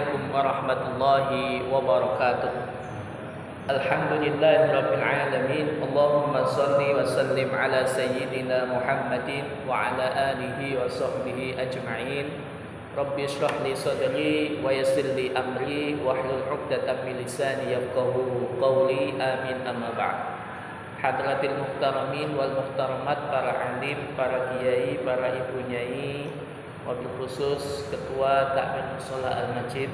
Assalamualaikum warahmatullahi wabarakatuh. Alhamdulillahirabbil alamin. Allahumma shalli wa sallim ala sayyidina Muhammadin wa ala alihi wa sahbihi ajma'in. Rabbi shrah li sadri wa yassir li amri wahlul 'uqdatam min lisani yafqahu qawli. Amin, amma ba'd. Hadratil muhtaramin wal muhtaramat, para alim, para kiai, para ibu nyai, wabil khusus Ketua Takmir Mushola Al-Masjid,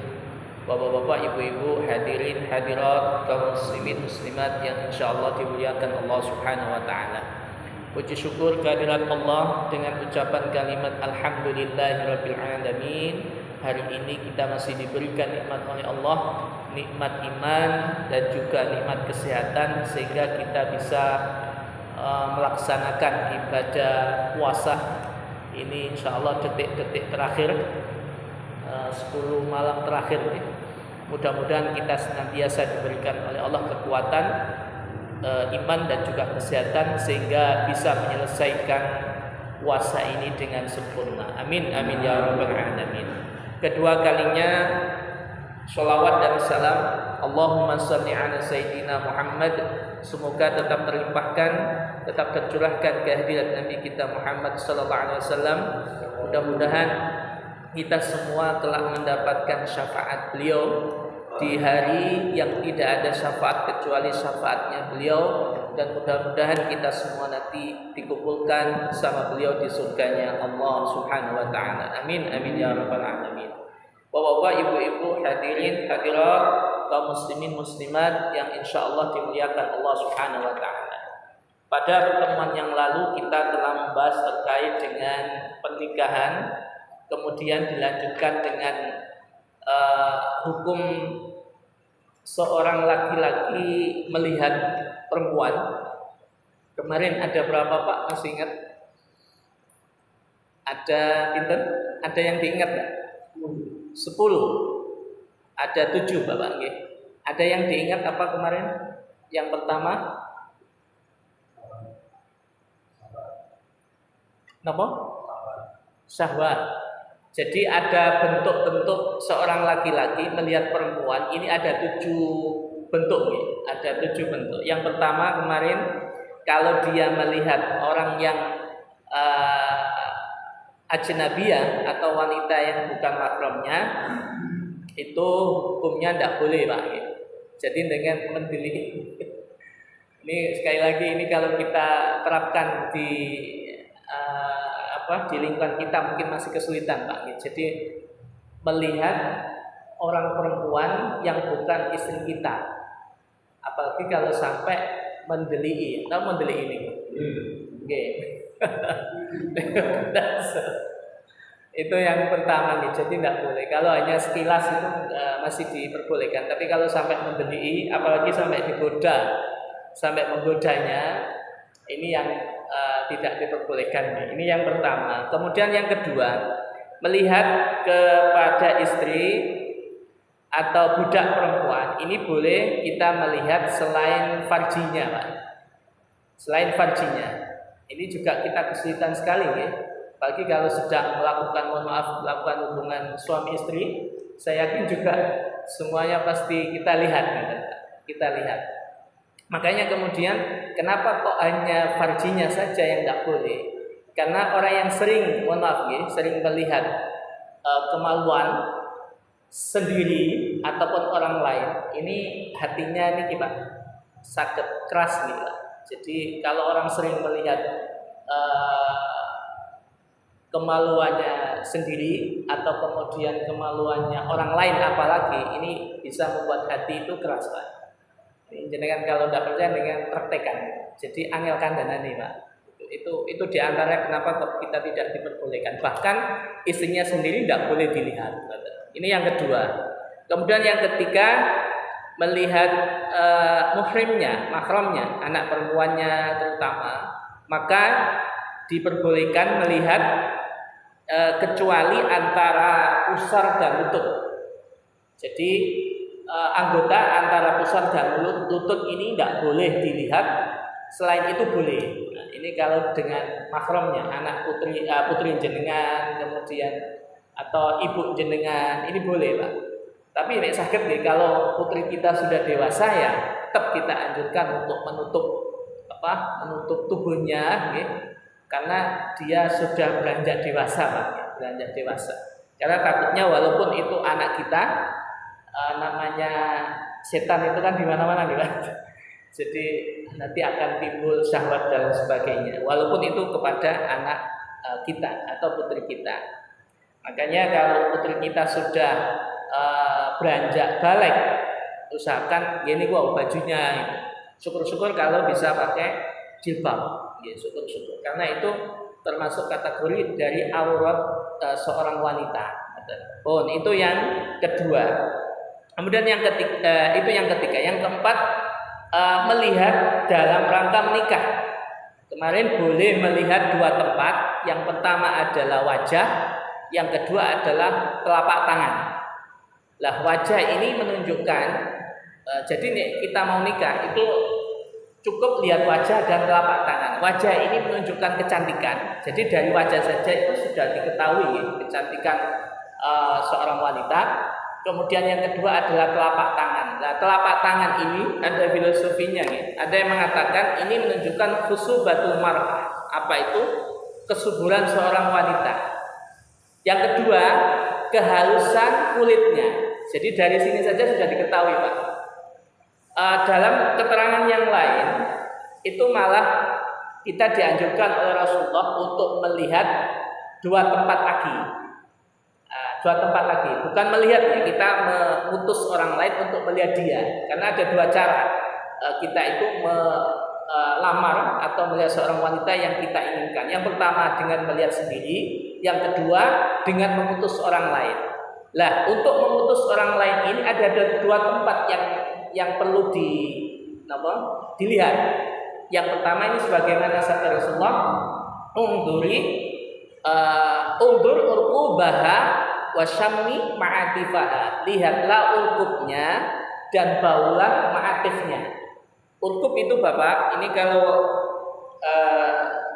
bapak-bapak, ibu-ibu, hadirin, hadirat, kaum muslimin, muslimat yang insyaallah dimuliakan Allah Subhanahu wa taala. Puji syukur kehadirat Allah dengan ucapan kalimat alhamdulillahirabbil alamin. Hari ini kita masih diberikan nikmat oleh Allah, nikmat iman dan juga nikmat kesehatan, sehingga kita bisa melaksanakan ibadah puasa ini insyaallah detik-detik terakhir, 10 malam terakhir. Mudah-mudahan kita senantiasa diberikan oleh Allah kekuatan, iman dan juga kesehatan, sehingga bisa menyelesaikan puasa ini dengan sempurna. Amin, amin ya rabbal alamin. Kedua kalinya sholawat dan salam Allahumma shalli ala sayyidina Muhammad, semoga tetap terlimpahkan, tetap tercurahkan kehadirat Nabi kita Muhammad sallallahu alaihi wasallam. Mudah-mudahan kita semua telah mendapatkan syafaat beliau di hari yang tidak ada syafaat kecuali syafaatnya beliau, dan mudah-mudahan kita semua nanti dikumpulkan bersama beliau di surganya Allah Subhanahu wa taala. Amin, amin ya rabbal alamin. Bapak-bapak, ibu-ibu, hadirin, hadirat, kaum muslimin, muslimat yang insyaallah dimuliakan Allah Subhanahu wa taala. Pada pertemuan yang lalu kita telah membahas terkait dengan pernikahan, kemudian dilanjutkan dengan hukum seorang laki-laki melihat perempuan. Kemarin ada berapa Pak? Masih ingat? Ada pinter? Ada yang diingat enggak? 10. Ada 7 Bapak. Ada yang diingat apa kemarin? Yang pertama apa? Syahwat. Jadi ada bentuk-bentuk seorang laki-laki melihat perempuan. Ini ada 7 bentuk. Ada 7 bentuk. Yang pertama kemarin, kalau dia melihat orang yang ajnabiyah atau wanita yang bukan mahramnya, itu hukumnya tidak boleh Pak. Jadi dengan mendelik, ini sekali lagi, ini kalau kita terapkan di di lingkungan kita mungkin masih kesulitan Pak. Jadi melihat orang perempuan yang bukan istri kita, apalagi kalau sampai mendeliki, atau mendelik ini. Oke. Itu yang pertama nih. Jadi tidak boleh. Kalau hanya sekilas itu masih diperbolehkan. Tapi kalau sampai mendeliki, apalagi sampai digoda, sampai menggodanya, ini yang tidak diperbolehkan. Ini yang pertama. Kemudian yang kedua, melihat kepada istri atau budak perempuan, ini boleh kita melihat selain farjinya Pak. Selain farjinya. Ini juga kita kesulitan sekali ya. Apalagi kalau sedang melakukan hubungan suami istri, saya yakin juga semuanya pasti kita lihat. Kita lihat. Makanya kemudian kenapa kok hanya farjinya saja yang tidak boleh? Karena orang yang sering, sering melihat kemaluan sendiri ataupun orang lain, ini hatinya ini Pak sakit keras nih Pak. Jadi kalau orang sering melihat kemaluannya sendiri atau kemudian kemaluannya orang lain apalagi, ini bisa membuat hati itu keras Pak. Jangan kalau tidak percaya dengan praktekan. Jadi angel kandana nih Pak. Itu diantara kenapa kita tidak diperbolehkan. Bahkan istrinya sendiri tidak boleh dilihat. Ini yang kedua. Kemudian yang ketiga, melihat muhrimnya, mahramnya, anak perempuannya terutama, maka diperbolehkan melihat kecuali antara pusar dan lutut. Jadi anggota antara pusar dan lutut ini tidak boleh dilihat, selain itu boleh. Nah, ini kalau dengan mahramnya, anak putri jenengan, kemudian atau ibu jenengan, ini boleh Pak. Tapi nek saged nggih kalau putri kita sudah dewasa ya tetap kita anjurkan untuk menutup tubuhnya nggih. Karena dia sudah beranjak dewasa, Pak. Beranjak dewasa. Karena takutnya walaupun itu anak kita namanya setan itu kan di mana-mana nih, Pak. Jadi nanti akan timbul syahwat dan sebagainya. Walaupun itu kepada anak kita atau putri kita. Makanya kalau putri kita sudah beranjak balik, usahakan gini bajunya. Syukur-syukur kalau bisa pakai jilbab. Ya, syukur-syukur. Karena itu termasuk kategori dari aurat seorang wanita. Itu yang kedua. Kemudian yang ketiga, itu yang ketiga. Yang keempat, melihat dalam rangka menikah. Kemarin boleh melihat dua tempat. Yang pertama adalah wajah, yang kedua adalah telapak tangan. Lah wajah ini menunjukkan, jadi nih kita mau nikah itu cukup lihat wajah dan telapak tangan. Wajah ini menunjukkan kecantikan. Jadi dari wajah saja itu sudah diketahui kecantikan seorang wanita. Kemudian yang kedua adalah telapak tangan. Nah, telapak tangan ini ada filosofinya nih. Ada yang mengatakan ini menunjukkan khusubatul mar'ah. Apa itu? Kesuburan seorang wanita. Yang kedua, kehalusan kulitnya. Jadi dari sini saja sudah diketahui, Pak. Dalam keterangan yang lain itu malah kita dianjurkan oleh Rasulullah untuk melihat dua tempat lagi. Dua tempat lagi, bukan melihat ya, kita mengutus orang lain untuk melihat dia. Karena ada dua cara kita itu melamar atau melihat seorang wanita yang kita inginkan. Yang pertama dengan melihat sendiri, yang kedua dengan mengutus orang lain. Lah, untuk mengutus orang lain ini ada dua tempat yang perlu dilihat. Yang pertama ini sebagaimana sabda Rasulullah, undur urqubaha wasyammi ma'atifaha. Lihatlah urqubnya dan baulah ma'atifnya. Urqub itu Bapak, ini kalau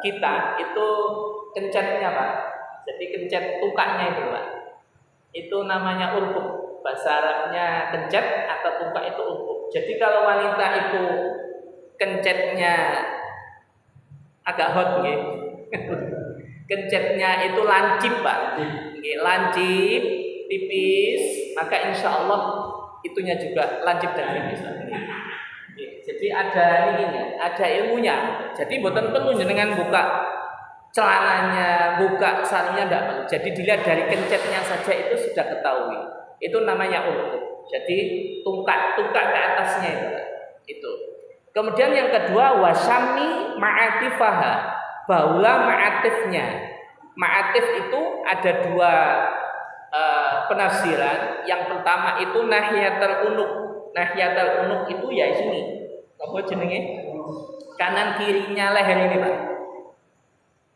kita itu kencetnya Pak. Jadi kencet tungkaknya itu Pak. Itu namanya urqub. Bahasa Arabnya kencet atau tungkak itu urqub. Jadi kalau wanita itu kencetnya agak hot gitu. Kencetnya itu lancip Pak. Lancip, tipis, maka insya Allah itunya juga lancip dan tipis. Jadi ada ininya, ada ilmunya. Jadi bukan perlu dengan buka celananya, buka sarungnya tidak perlu. Jadi dilihat dari kencetnya saja itu sudah ketahui. Itu namanya urqub. Jadi tungkak ke atasnya itu. Kemudian yang kedua wasyami ma'atifaha, baulah ma'atifnya. Ma'atif itu ada dua penafsiran. Yang pertama itu nahiyatul unuk. Nahiyatul unuk itu ya sini. Apa jenenge? Kanan kirinya leher ini Pak.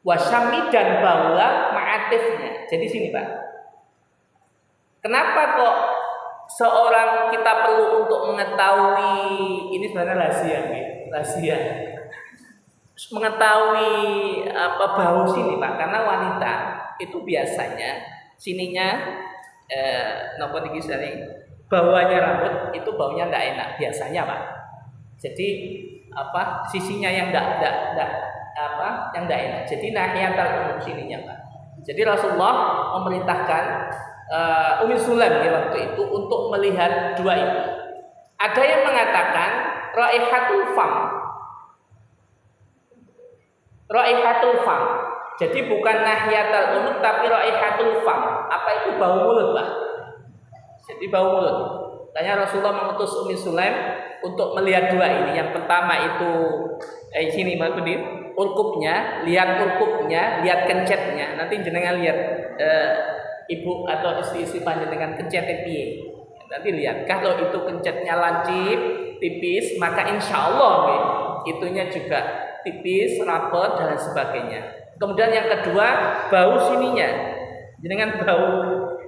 Wasyami dan baulah ma'atifnya. Jadi sini Pak. Kenapa kok seorang kita perlu untuk mengetahui ini sebenarnya rahasia. Mengetahui apa bau sini Pak, karena wanita itu biasanya sininya nopo niki sering bawahnya rambut itu baunya tidak enak biasanya Pak. Jadi apa sisinya yang tidak enak. Jadi nahiyatul unuk sininya Pak. Jadi Rasulullah memerintahkan Ummi Sulaim waktu itu untuk melihat dua itu. Ada yang mengatakan raihatul fam. Raihatul fam. Jadi bukan nahiyatul unuk tapi raihatul fam. Apa itu bau mulut, Pak? Jadi bau mulut. Tanya Rasulullah mengutus Ummi Sulaim untuk melihat dua ini. Yang pertama itu sini urqubnya, lihat urqubnya, lihat kencetnya. Nanti jenengan lihat ibu atau istri-istri panjenengan kencetnya piye. Nanti lihat kalau itu kencetnya lancip, tipis, maka insya Allah itunya juga tipis, rapet dan sebagainya. Kemudian yang kedua bau sininya, jenengan bau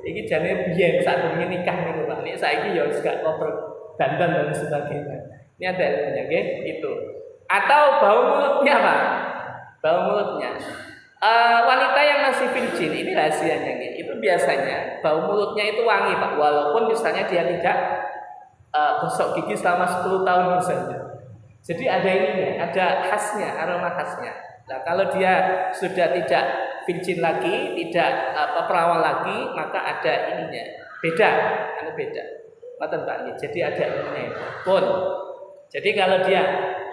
ini jane biyen saat nikah niku Pak. Nek saiki ya gak ngobrol dandan dan sebagainya. Ini ada ilmunya nggih itu. Atau bau mulutnya Pak. Bau mulutnya. Wanita yang masih virgin ini rahasianya gitu. Itu biasanya bau mulutnya itu wangi Pak, walaupun misalnya dia tidak gosok gigi selama 10 tahun misalnya. Jadi ada ininya, ada khasnya, aroma khasnya. Nah kalau dia sudah tidak virgin lagi, tidak perawan lagi, maka ada ininya, beda, beda. Jadi ada ininya. Pun. Jadi kalau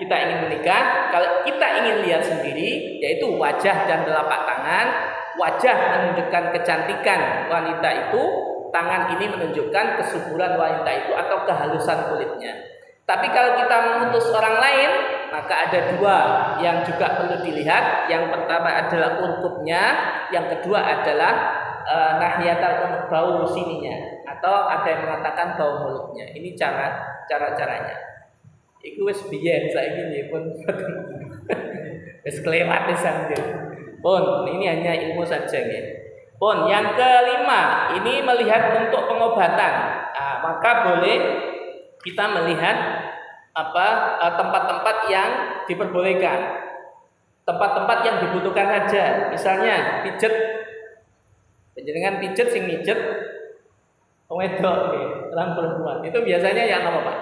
kita ingin menikah, kalau kita ingin lihat sendiri, yaitu wajah dan telapak tangan. Wajah menunjukkan kecantikan wanita itu, tangan ini menunjukkan kesuburan wanita itu atau kehalusan kulitnya. Tapi kalau kita mengutus orang lain, maka ada dua yang juga perlu dilihat. Yang pertama adalah urkutnya, yang kedua adalah nahiyatal bau sininya, atau ada yang mengatakan bau mulutnya. Ini caranya. Iku wis biyen saiki nggih pun wis kelewat pisan nggih. Pun ini hanya ilmu saja nggih. Pun yang kelima, ini melihat untuk pengobatan. Maka boleh kita melihat tempat-tempat yang diperbolehkan. Tempat-tempat yang dibutuhkan saja. Misalnya pijet. Panjenengan pijet sing mijet wedok nggih, orang perempuan. Itu biasanya yang apa, Pak?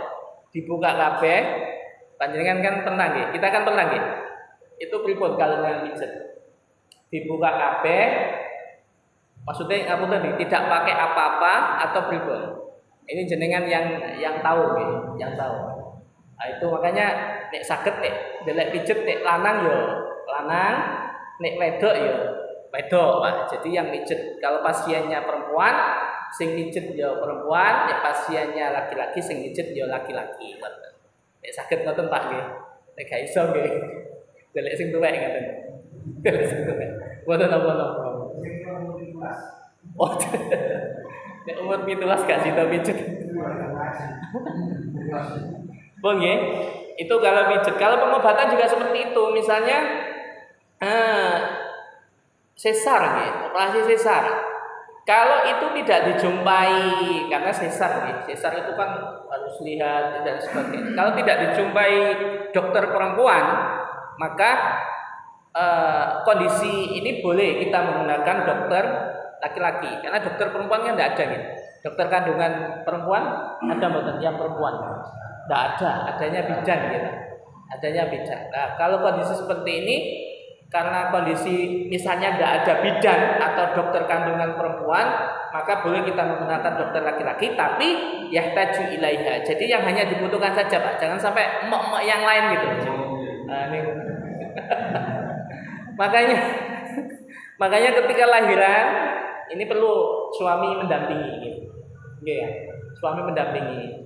Dibuka kabeh, panjenengan kan pernah nggih, kita kan pernah nggih. Itu pripun kalau yang pijet? Dibuka kabeh, maksudnya apa tadi? Tidak pakai apa-apa atau pripun? Ini jenengan yang tahu nggih, yang tahu. Nah, itu makanya nek saged nek delek pijet nek lanang yo lanang, nek wedok yo wedok, Pak. Jadi yang pijet kalau pasiennya perempuan sing mijet ya perempuan, nek pasiennya laki-laki sing mijet ya laki-laki. Nek saged ngoten Pak nggih. Nek gak iso nggih. Delek sing tuwek ngoten. Delek sing tuwek. Mboten napa-napa. Oh. Nek umur 17 gak sida mijet. Bon nggih. Itu kalau mijet. Kalau pengobatan juga seperti itu. Misalnya sesar nggih, operasi sesar. Kalau itu tidak dijumpai, karena sesar itu kan harus lihat dan sebagainya. Kalau tidak dijumpai dokter perempuan, maka kondisi ini boleh kita menggunakan dokter laki-laki. Karena dokter perempuan kan tidak ada gitu. Dokter kandungan perempuan ada mboten yang perempuan? Tidak ada, adanya bidan gitu. Adanya bidan. Nah, kalau kondisi seperti ini, karena kondisi misalnya tidak ada bidan atau dokter kandungan perempuan, maka boleh kita menggunakan dokter laki-laki, tapi yahtaju ilaiha. Jadi yang hanya dibutuhkan saja Pak, jangan sampai emak-emak yang lain gitu. Nah, ini. makanya ketika lahiran ini perlu suami mendampingi gitu. Nggih ya, suami mendampingi.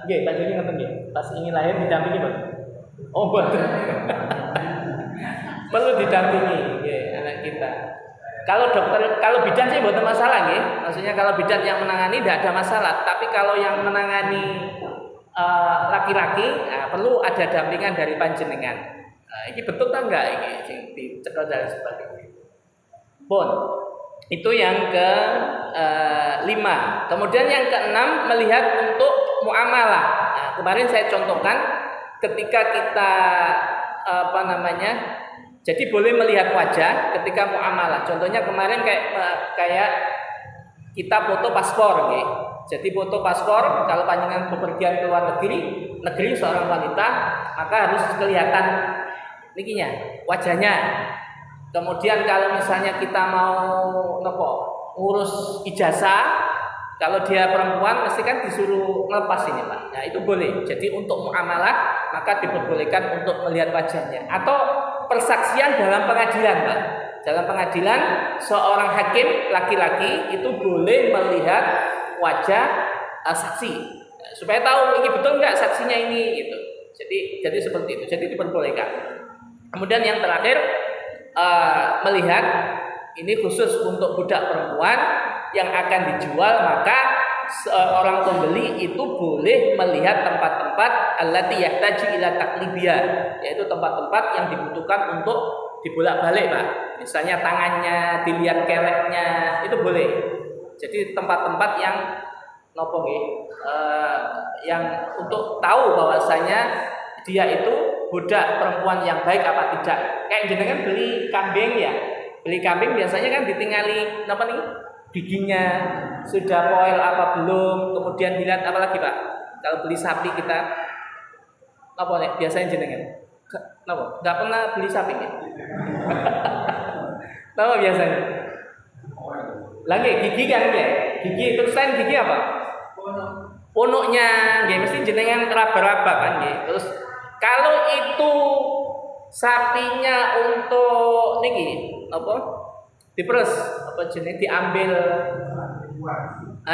Nggih, Pak Joni ngoten nggih. Pas ini lahir didampingi, Pak. Oh, betul. Perlu didampingi anak kita. Kalau bidan sih bukan masalah nggih. Maksudnya kalau bidan yang menangani tidak ada masalah, tapi kalau yang menangani laki-laki perlu ada dampingan dari panjenengan. Ini betul tak enggak ini sing dicekel dan sebagainya. Pun itu yang ke-5. Kemudian yang ke-6 melihat untuk muamalah. Nah, kemarin saya contohkan ketika kita jadi boleh melihat wajah ketika muamalah. Contohnya kemarin kayak kita foto paspor nggih. Jadi foto paspor kalau panjenengan bepergian ke luar negeri seorang wanita, maka harus kelihatan nikinya, wajahnya. Kemudian kalau misalnya kita mau ngurus ijazah, kalau dia perempuan mesti kan disuruh ngelepas ini Pak. Nah, itu boleh. Jadi untuk muamalah maka diperbolehkan untuk melihat wajahnya. Atau persaksian dalam pengadilan Pak. Dalam pengadilan seorang hakim laki-laki itu boleh melihat wajah saksi supaya tahu ini betul enggak saksinya ini gitu. Jadi seperti itu. Jadi diperbolehkan. Kemudian yang terakhir melihat ini khusus untuk budak perempuan yang akan dijual, maka seorang pembeli itu boleh melihat tempat-tempat allati yahtaju ila taqlibiyah, yaitu tempat-tempat yang dibutuhkan untuk dibolak-balik Pak. Misalnya tangannya, dilihat keleknya, itu boleh. Jadi tempat-tempat yang yang untuk tahu bahwasanya dia itu budak perempuan yang baik apa tidak. Kayak jenengan beli kambing ya. Beli kambing biasanya kan ditinggali apa nih? Giginya sudah poil apa belum, kemudian dilihat apa lagi Pak? Kalau beli sapi kita apa nih? Biasanya jenengan? Kenapa? Nggak pernah beli sapi ya? Kenapa biasanya? Lagi gigi kan ya? Gigi terus lain gigi apa? Punuknya, ya mesti jenengan raba-raba kan ya. Terus kalau itu sapinya untuk niki apa? Diperes apa jenis diambil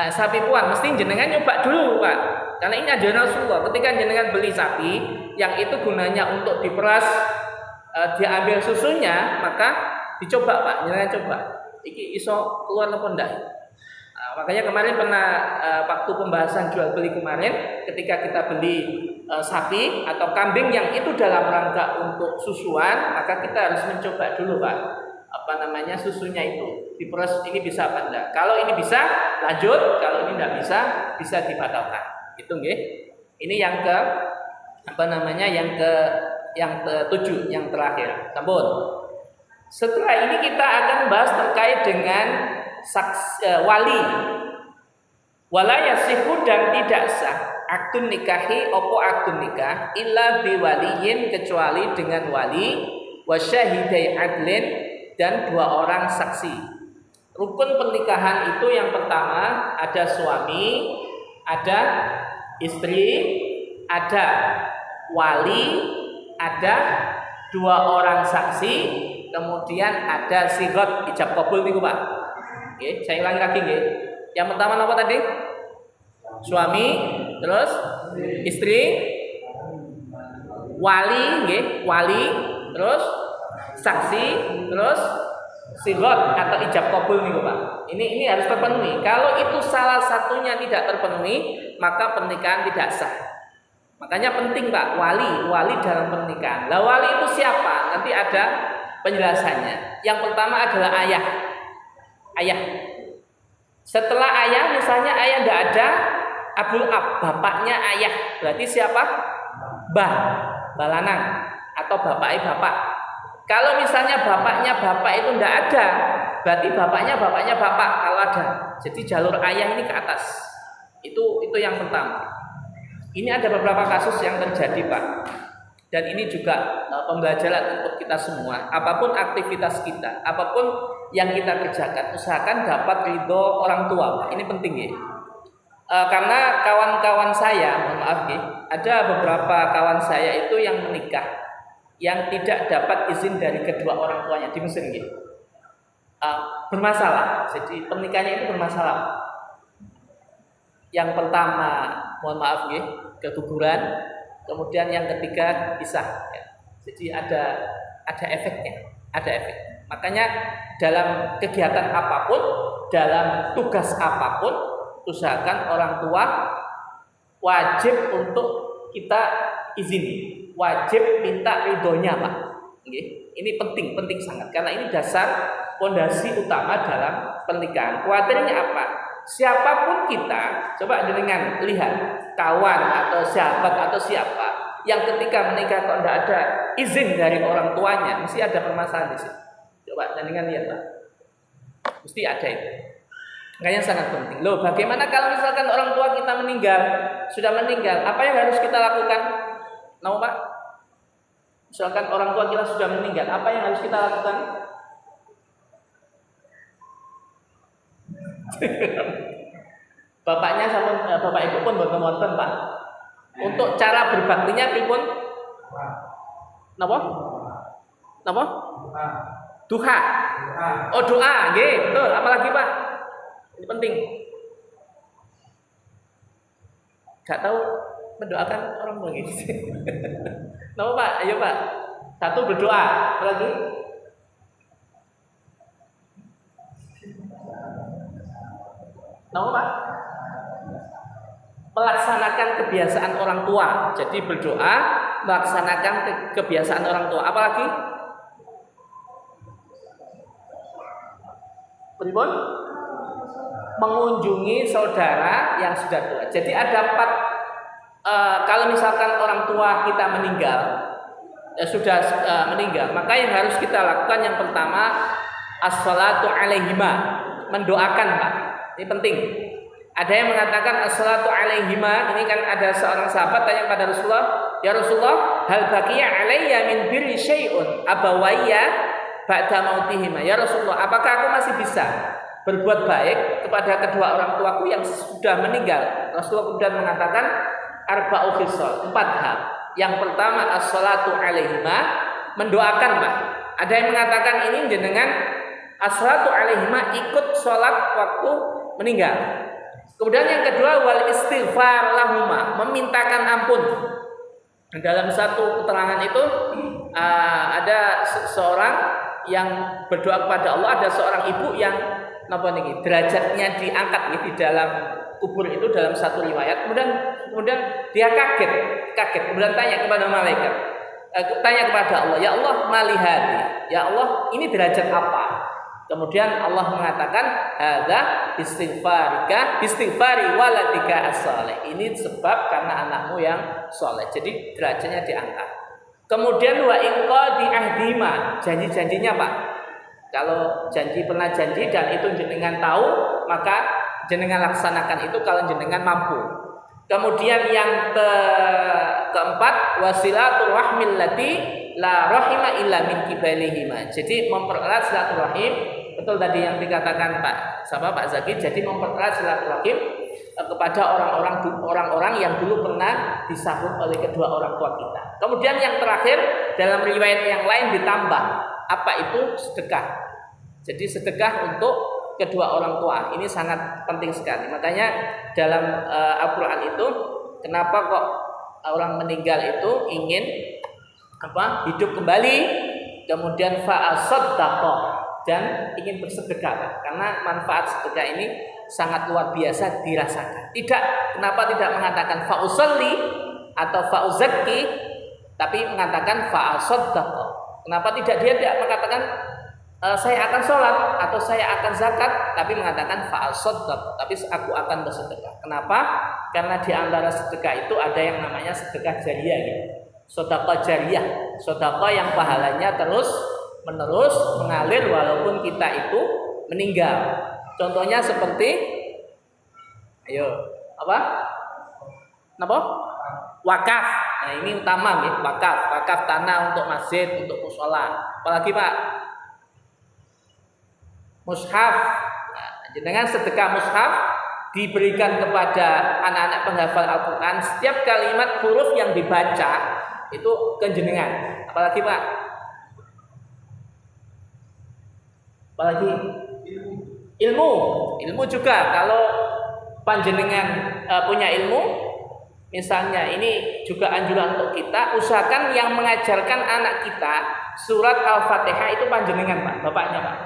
sapi puan mesti jenengan nyoba dulu Pak. Karena ini ajaran Rasulullah. Ketika jenengan beli sapi yang itu gunanya untuk diperas diambil susunya, maka dicoba Pak, jenengan coba. Iki iso keluar apa ndak? Makanya kemarin pernah waktu pembahasan jual beli kemarin, ketika kita beli sapi atau kambing yang itu dalam rangka untuk susuan, maka kita harus mencoba dulu Pak, apa namanya susunya itu diperas ini bisa apa enggak. Kalau ini bisa lanjut, kalau ini enggak bisa dibatalkan. Itu nggih. Ini yang ke apa namanya yang ke-7 yang terakhir. Sampun. Setelah ini kita akan bahas terkait dengan wali. Wala yasihu dan tidak sah akdun nikahi opo akdun nikah illa biwaliyin kecuali dengan wali wasyahidai adlin dan 2 orang saksi. Rukun pernikahan itu yang pertama ada suami, ada istri, ada wali, ada 2 orang saksi, kemudian ada sigot ijab kabul niku Pak. Oke, saya ulangi lagi nggih. Yang pertama apa tadi? Suami, terus istri, wali nggih, wali, terus saksi, terus sigot atau ijab kabul niku Pak. Ini harus terpenuhi. Kalau itu salah satunya tidak terpenuhi, maka pernikahan tidak sah. Makanya penting Pak, wali dalam pernikahan. Lah wali itu siapa? Nanti ada penjelasannya. Yang pertama adalah ayah. Setelah ayah, misalnya ayah tidak ada, abul ab, bapaknya ayah. Berarti siapa? Balanang atau bapaknya bapak. Kalau misalnya bapaknya bapak itu tidak ada, berarti bapaknya bapak kalau ada. Jadi jalur ayah ini ke atas. Itu yang pertama. Ini ada beberapa kasus yang terjadi Pak. Dan ini juga pembelajaran untuk kita semua. Apapun aktivitas kita, apapun yang kita kerjakan, usahakan dapat ridho orang tua. Ini penting ya. Karena kawan-kawan saya, mohon maaf ya, ada beberapa kawan saya itu yang menikah yang tidak dapat izin dari kedua orang tuanya di Mesir ya. Bermasalah. Jadi pernikahannya itu bermasalah. Yang pertama, mohon maaf ya, keguguran. Kemudian yang ketiga pisah. Ya. Jadi ada efeknya, ada efek. Makanya dalam kegiatan apapun, dalam tugas apapun, usahakan orang tua wajib untuk kita izini, wajib minta ridhonya Pak. Ini penting sangat karena ini dasar fondasi utama dalam pernikahan. Khawatirnya apa? Siapapun kita, coba dengan lihat kawan atau sahabat atau siapa yang ketika menikah kok tidak ada izin dari orang tuanya, mesti ada permasalahan di situ. Coba dengan lihat Pak, mesti ada itu. Makanya sangat penting. Loh, bagaimana kalau misalkan orang tua kita sudah meninggal, apa yang harus kita lakukan? Nah, Pak, misalkan orang tua kita sudah meninggal, apa yang harus kita lakukan? Bapaknya sama bapak ibu pun boten Pak. Untuk cara berbaktinya pripun? Napa? Duha. Oh, doa, nggih, betul. Apalagi Pak? Ini penting. Gak tahu mendoakan orang tua gitu. Napa Pak? Ayo Pak. Satu berdoa, apalagi? Napa Pak? Melaksanakan kebiasaan orang tua. Jadi berdoa, melaksanakan kebiasaan orang tua. Apalagi? Pripun? Mengunjungi saudara yang sudah tua. Jadi ada 4 kalau misalkan orang tua kita meninggal, sudah meninggal, maka yang harus kita lakukan yang pertama as-salatu alaihima, mendoakan Pak. Ini penting. Ada yang mengatakan as-salatu alaihima, ini kan ada seorang sahabat tanya pada Rasulullah, "Ya Rasulullah, hal baqiya alayya min birri syai'un abawayya ba'da mautihima?" Ya Rasulullah, apakah aku masih bisa berbuat baik kepada kedua orang tuaku yang sudah meninggal? Rasulullah kemudian mengatakan arba'u khisal, 4 hal. Yang pertama as-salatu alaihima, mendoakan Pak. Ada yang mengatakan ini jenengan as-salatu alaihima ikut sholat waktu meninggal. Kemudian yang kedua wal istighfar lahuma, memintakan ampun. Dalam satu keterangan itu ada seorang yang berdoa kepada Allah, ada seorang ibu yang derajatnya diangkat di dalam kubur itu dalam satu riwayat. Kemudian dia kaget, kemudian tanya kepada malaikat, tanya kepada Allah, "Ya Allah, malihadi, ya Allah, ini derajat apa?" Kemudian Allah mengatakan, "Hadza istighfari waladika as-salih." Ini sebab karena anakmu yang soleh. Jadi derajatnya diangkat. Kemudian wa inqa di ahdima, janji-janjinya Pak. Kalau pernah janji dan itu jenengan tahu, maka jenengan laksanakan itu kalau jenengan mampu. Kemudian yang keempat wasilatul rahmil lati la rahima illa min kibalihima. Jadi mempererat silaturahim. Betul tadi yang dikatakan Pak Zaki. Jadi mempererat silaturahim kepada orang-orang yang dulu pernah disambut oleh kedua orang tua kita. Kemudian yang terakhir dalam riwayat yang lain ditambah apa itu sedekah. Jadi sedekah untuk kedua orang tua ini sangat penting sekali. Makanya dalam Al-Quran itu kenapa kok orang meninggal itu ingin hidup kembali, kemudian fa'asaddaqa dan ingin bersedekah, karena manfaat sedekah ini sangat luar biasa dirasakan. Kenapa tidak mengatakan fa'usalli atau fa'uzakki, tapi mengatakan fa'asaddaqa? Kenapa dia tidak mengatakan saya akan sholat atau saya akan zakat, tapi mengatakan fa'asaddaq, tapi aku akan bersedekah. Kenapa? Karena di antara sedekah itu ada yang namanya sedekah jariyah gitu. Sedekah jariyah, sedekah yang pahalanya terus menerus mengalir walaupun kita itu meninggal. Contohnya seperti wakaf. Nah, ini utama nih, wakaf tanah untuk masjid, untuk mushola. Apalagi Pak, mushaf. Dengan sedekah mushaf diberikan kepada anak-anak penghafal Al-Quran, setiap kalimat huruf yang dibaca itu kejenengan. Apalagi Pak? Apalagi ilmu juga. Kalau panjenengan punya ilmu, misalnya ini juga anjuran untuk kita, usahakan yang mengajarkan anak kita surat Al-Fatihah itu panjenengan Pak, bapaknya Pak.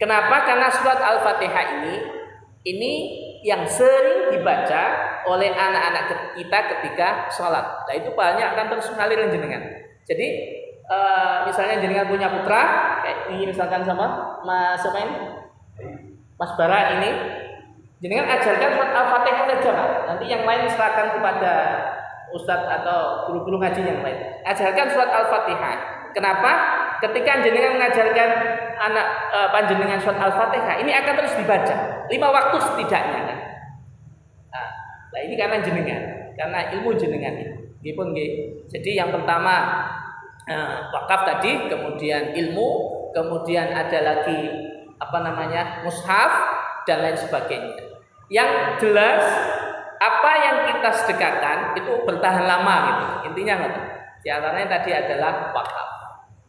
Kenapa? Karena surat Al-Fatihah ini yang sering dibaca oleh anak-anak kita ketika sholat. Nah itu banyak akan terus mengalir jenengan. Jadi misalnya jenengan punya putra, ini misalkan sama Mas Bara ini, jenengan ajarkan surat Al-Fatihah saja Pak. Nanti yang lain serahkan kepada ustadz atau guru-guru ngaji yang lain. Ajarkan surat Al-Fatihah. Kenapa? Ketika jenengan mengajarkan anak panjenengan surat Al-Fatihah, ini akan terus dibaca 5 waktu setidaknya kan. Nah ini karena jenengan, karena ilmu jenengan ini. Jadi yang pertama wakaf tadi, kemudian ilmu, kemudian ada lagi mushaf dan lain sebagainya. Yang jelas apa yang kita sedekahkan itu bertahan lama gitu. Intinya di antaranya tadi adalah wakaf.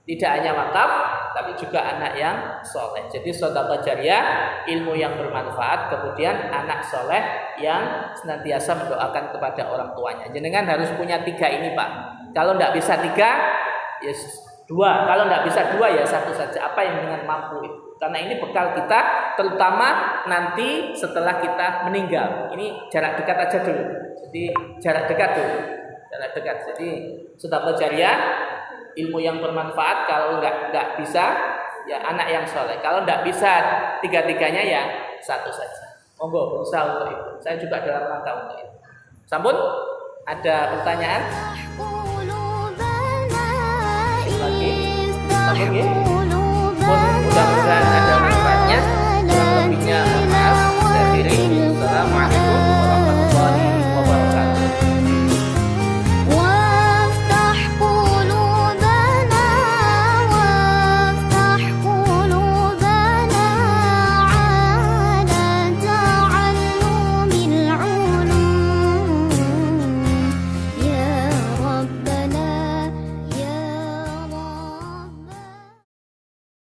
Tidak hanya wakaf, tapi juga anak yang soleh. Jadi sedekah jariyah, ilmu yang bermanfaat, kemudian anak soleh yang senantiasa mendoakan kepada orang tuanya. Jenengan harus punya 3 ini Pak. Kalau tidak bisa 3, ya 2. Kalau tidak bisa 2 ya 1 saja. Apa yang dengan mampu itu. Karena ini bekal kita, terutama nanti setelah kita meninggal. Ini jarak dekat aja dulu. Jadi jarak dekat dulu. Jadi sedekah jariyah, ilmu yang bermanfaat. Kalau nggak bisa ya anak yang soleh. Kalau nggak bisa 3-tiganya ya 1 saja. Monggo berusaha untuk itu. Saya juga dalam rangka untuk itu. Sampun? Ada pertanyaan? Lagi? Sampun ya?